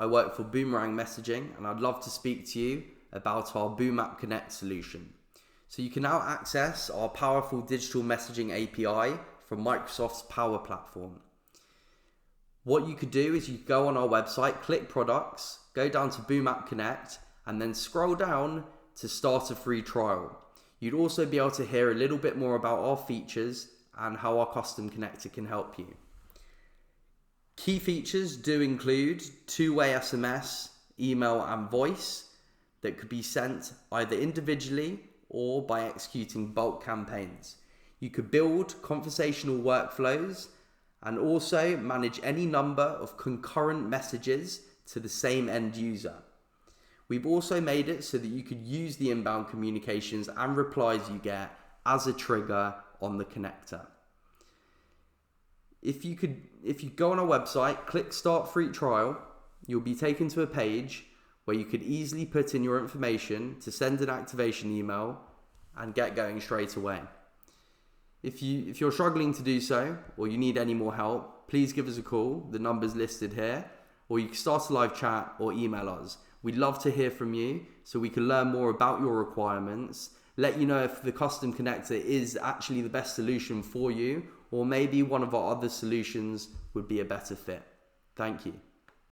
I work for Boomerang Messaging, and I'd love to speak to you about our Boom App Connect solution. So you can now access our powerful digital messaging API from Microsoft's Power Platform. What you could do is you could go on our website, click products, go down to Boom App Connect, and then scroll down to start a free trial. You'd also be able to hear a little bit more about our features and how our custom connector can help you. Key features do include two-way SMS, email and voice that could be sent either individually or by executing bulk campaigns. You could build conversational workflows and also manage any number of concurrent messages to the same end user. We've also made it so that you could use the inbound communications and replies you get as a trigger on the connector. If you go on our website, click Start Free Trial, you'll be taken to a page where you could easily put in your information to send an activation email and get going straight away. If you're struggling to do so, or you need any more help, please give us a call. The number's listed here, or you can start a live chat or email us. We'd love to hear from you so we can learn more about your requirements, let you know if the custom connector is actually the best solution for you, or maybe one of our other solutions would be a better fit. Thank you.